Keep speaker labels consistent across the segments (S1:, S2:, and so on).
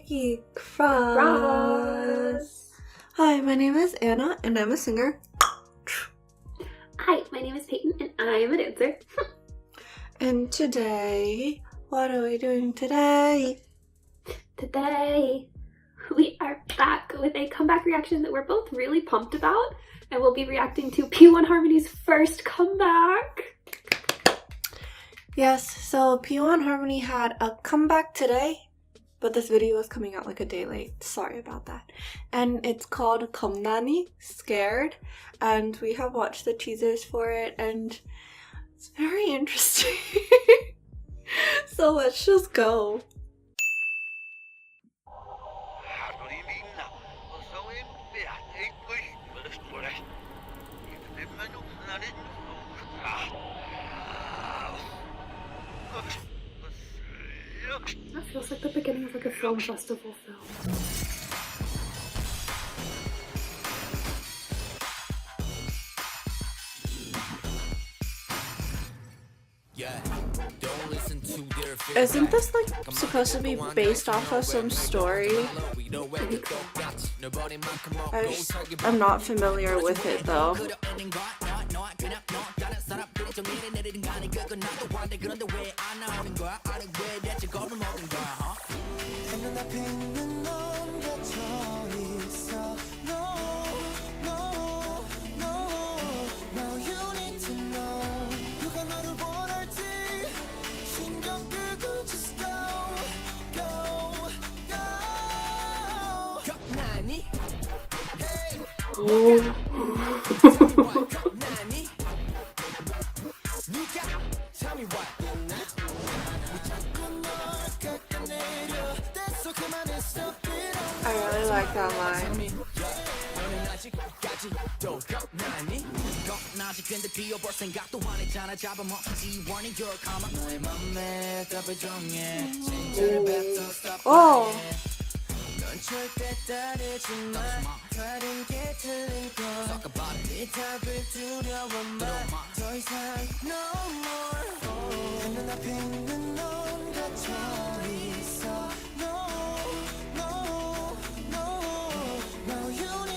S1: Freaky Cross. Hi, my name is Anna and I'm a singer.
S2: Hi, my name is Peyton and I am a dancer.
S1: And today, what are we doing today?
S2: Today, we are back with a comeback reaction that we're both really pumped about, and we'll be reacting to P1Harmony's first comeback.
S1: Yes, so P1Harmony had a comeback today, but this video is coming out like a day late. Sorry about that. And it's called 피원하모니 Scared, and we have watched the teasers for it, and it's very interesting. So let's just go.
S2: That feels like the beginning of like a film festival film.
S1: Isn't this like supposed to be based off of some story? I'm not familiar with it though. I really like that line. Oh!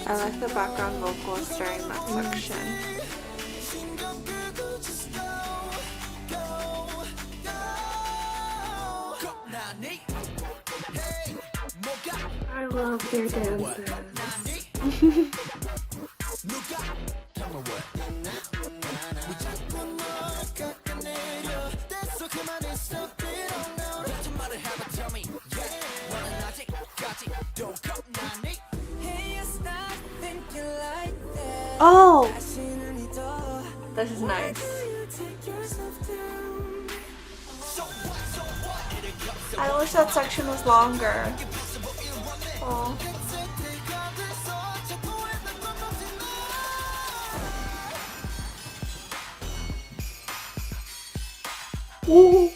S1: I like the background vocals during that section.
S2: I love their dances.
S1: Oh! This is nice. I wish that section was longer. Oh. Ooh.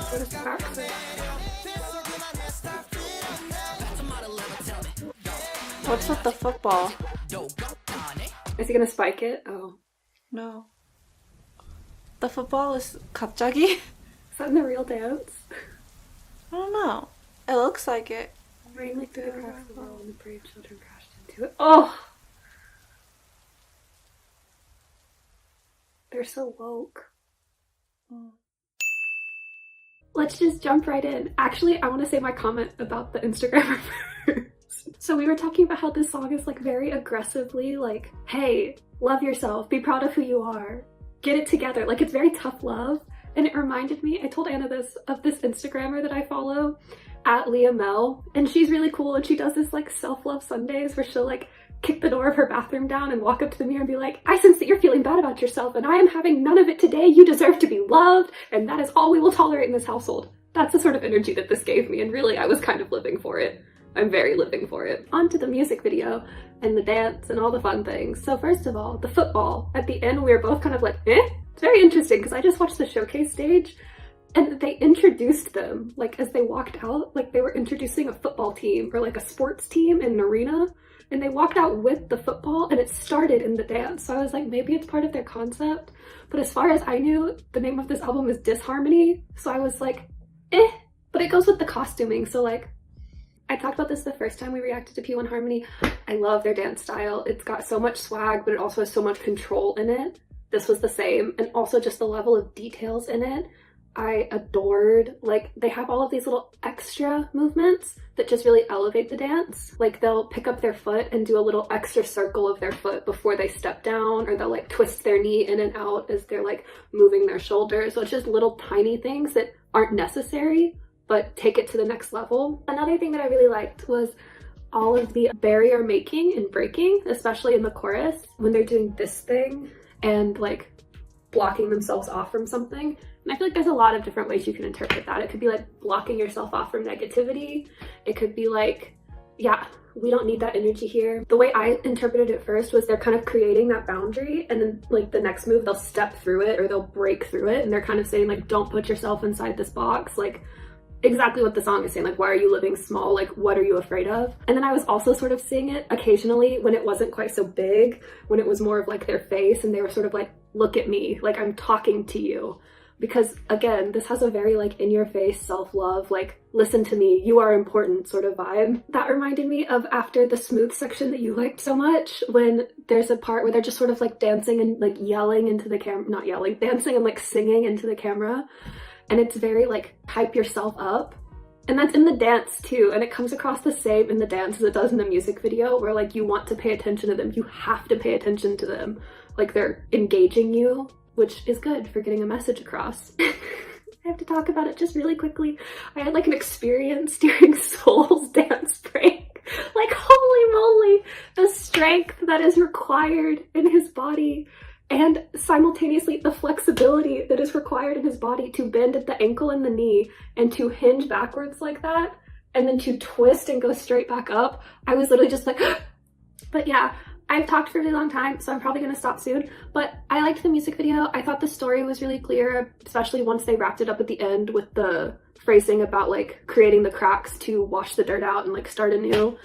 S2: What is toxic?
S1: What's with the football?
S2: Is he gonna spike it? Oh.
S1: No. The football is 갑자기?
S2: Is that in the real dance?
S1: I don't know. It looks like it.
S2: Rain like through the cracks of the wall and the brave children crashed into it. Oh! They're so woke.
S1: Mm.
S2: Let's just jump right in. Actually, I want to say my comment about the Instagrammer first. So we were talking about how this song is like very aggressively like, hey, love yourself, be proud of who you are, get it together. Like it's very tough love. And it reminded me, I told Anna this, of this Instagrammer that I follow at Leah Mel, and she's really cool, and she does this like self-love Sundays where she'll like kick the door of her bathroom down and walk up to the mirror and be like, I sense that you're feeling bad about yourself and I am having none of it today. You deserve to be loved and that is all we will tolerate in this household. That's the sort of energy that this gave me, and really I was kind of living for it. I'm very living for it. On to the music video and the dance and all the fun things. So first of all, the football. At the end we were both kind of like, eh? It's very interesting because I just watched the showcase stage and they introduced them, like as they walked out, like they were introducing a football team or like a sports team in an arena, and they walked out with the football and it started in the dance. So I was like, maybe it's part of their concept. But as far as I knew, the name of this album is Disharmony. So I was like, eh, but it goes with the costuming. So like, I talked about this the first time we reacted to P1Harmony. I love their dance style. It's got so much swag, but it also has so much control in it. This was the same. And also just the level of details in it, I adored. Like, they have all of these little extra movements that just really elevate the dance. Like, they'll pick up their foot and do a little extra circle of their foot before they step down, or they'll like twist their knee in and out as they're like moving their shoulders. So it's just little tiny things that aren't necessary, but take it to the next level. Another thing that I really liked was all of the barrier making and breaking, especially in the chorus, when they're doing this thing and like blocking themselves off from something. And I feel like there's a lot of different ways you can interpret that. It could be like blocking yourself off from negativity. It could be like, yeah, we don't need that energy here. The way I interpreted it first was they're kind of creating that boundary, and then like the next move, they'll step through it or they'll break through it. And they're kind of saying like, don't put yourself inside this box. Like, exactly what the song is saying, like, why are you living small? Like, what are you afraid of? And then I was also sort of seeing it occasionally when it wasn't quite so big, when it was more of like their face and they were sort of like, look at me, like I'm talking to you. Because again, this has a very like in your face self-love, like listen to me, you are important sort of vibe. That reminded me of after the smooth section that you liked so much, when there's a part where they're just sort of like dancing and like yelling into the camera, not yelling, dancing and like singing into the camera. And it's very like hype yourself up. And that's in the dance too. And it comes across the same in the dance as it does in the music video, where like you want to pay attention to them. You have to pay attention to them. Like they're engaging you, which is good for getting a message across. I have to talk about it just really quickly. I had like an experience during Soul's dance break. Like, holy moly, the strength that is required in his body, and simultaneously the flexibility that is required in his body to bend at the ankle and the knee and to hinge backwards like that and then to twist and go straight back up. I was literally just like, but yeah, I've talked for a really long time, so I'm probably gonna stop soon, but I liked the music video. I thought the story was really clear, especially once they wrapped it up at the end with the phrasing about like creating the cracks to wash the dirt out and like start anew,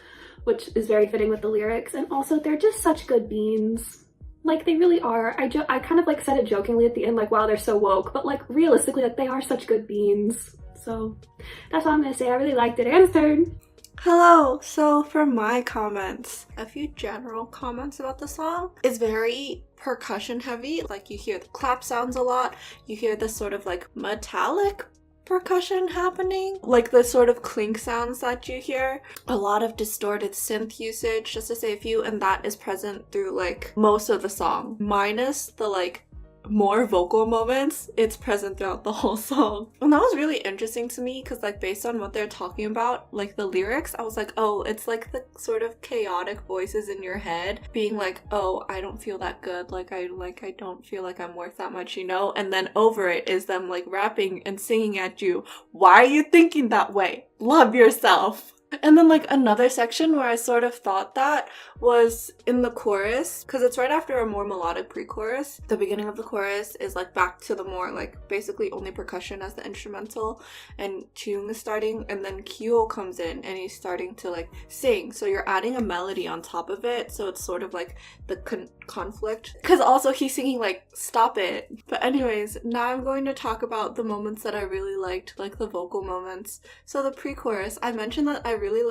S2: which is very fitting with the lyrics. And also they're just such good beans. Like, they really are. I kind of like said it jokingly at the end, like, wow, they're so woke, but like realistically, like they are such good beans. So that's all I'm gonna say. I really liked it. Anna's turn.
S1: Hello! So for my comments, a few general comments about the song. It's very percussion heavy. Like, you hear the clap sounds a lot. You hear this sort of like metallic percussion happening, like the sort of clink sounds that you hear. A lot of distorted synth usage, just to say a few, and that is present through like most of the song, minus the like more vocal moments. It's present throughout the whole song. And that was really interesting to me because like based on what they're talking about, like the lyrics, I was like, oh, it's like the sort of chaotic voices in your head being like, oh, I don't feel that good, like I don't feel like I'm worth that much, you know? And then over it is them like rapping and singing at you, why are you thinking that way? Love yourself. And then like another section where I sort of thought that was in the chorus, because it's right after a more melodic pre-chorus. The beginning of the chorus is like back to the more like basically only percussion as the instrumental, and Chung is starting, and then Kyo comes in and he's starting to like sing, so you're adding a melody on top of it, so it's sort of like the conflict, because also he's singing like stop it. But anyways, now I'm going to talk about the moments that I really liked, like the vocal moments. So the pre-chorus, I mentioned that I really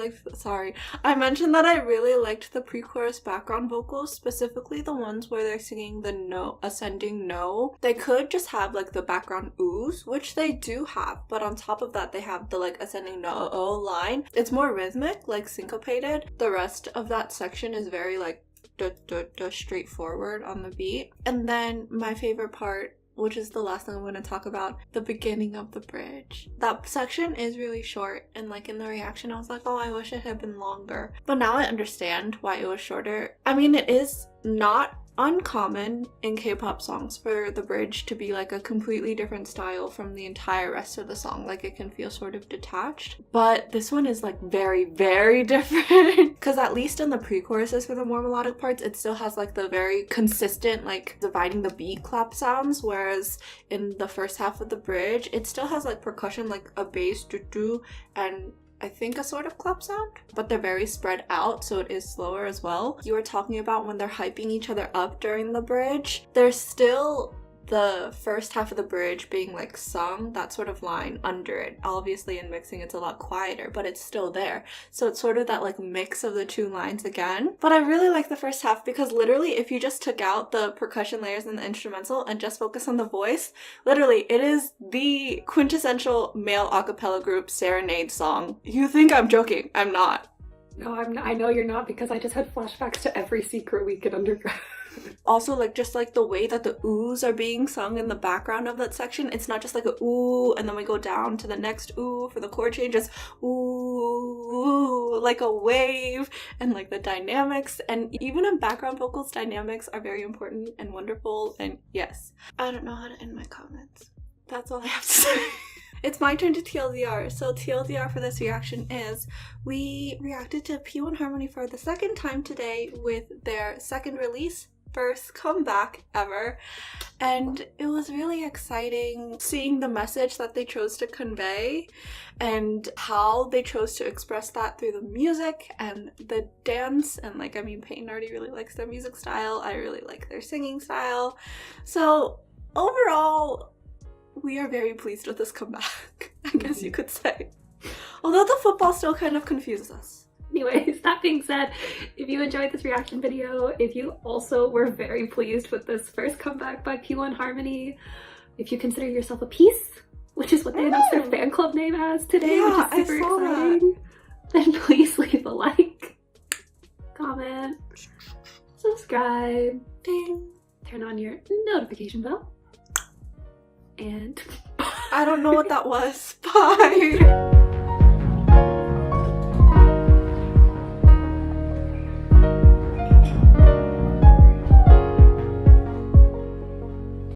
S1: liked the pre-chorus background vocals, specifically the ones where they're singing the no, ascending no. They could just have like the background oohs, which they do have, but on top of that they have the like ascending no line. It's more rhythmic, like syncopated. The rest of that section is very like straightforward on the beat. And then my favorite part which is the last thing I'm going to talk about, the beginning of the bridge. That section is really short, and like in the reaction I was like, oh, I wish it had been longer. But now I understand why it was shorter. I mean, it is not uncommon in K-pop songs for the bridge to be like a completely different style from the entire rest of the song. Like it can feel sort of detached, but this one is like very, very different because at least in the pre-choruses for the more melodic parts, it still has like the very consistent like dividing the beat clap sounds, whereas in the first half of the bridge it still has like percussion, like a bass doo-doo and I think a sort of clap sound, but they're very spread out, so it is slower as well. You were talking about when they're hyping each other up during the bridge. There's still the first half of the bridge being like sung, that sort of line under it. Obviously in mixing it's a lot quieter, but it's still there. So it's sort of that like mix of the two lines again. But I really like the first half because literally if you just took out the percussion layers and the instrumental and just focus on the voice, literally it is the quintessential male a cappella group serenade song. You think I'm joking? I'm not.
S2: No, I know you're not, because I just had flashbacks to every secret week at undergrad.
S1: Also, like, just like the way that the oohs are being sung in the background of that section, it's not just like a ooh and then we go down to the next ooh for the chord changes, ooh, like a wave, and like the dynamics, and even in background vocals, dynamics are very important and wonderful. And yes, I don't know how to end my comments. That's all I have to say. It's my turn to TLDR. So TLDR for this reaction is we reacted to P1Harmony for the second time today with their second release, first comeback ever, and it was really exciting seeing the message that they chose to convey and how they chose to express that through the music and the dance. And like, I mean, Peyton already really likes their music style. I really like their singing style. So overall, we are very pleased with this comeback, I guess you could say. Although the football still kind of confuses us.
S2: Anyways, that being said, if you enjoyed this reaction video, if you also were very pleased with this first comeback by P1Harmony, if you consider yourself a piece, which is what they announced their fan club name as today,
S1: Yeah,
S2: which is super exciting, then please leave a like, comment, subscribe,
S1: Ding.
S2: turn on your notification bell, and
S1: I don't know what that was. Bye.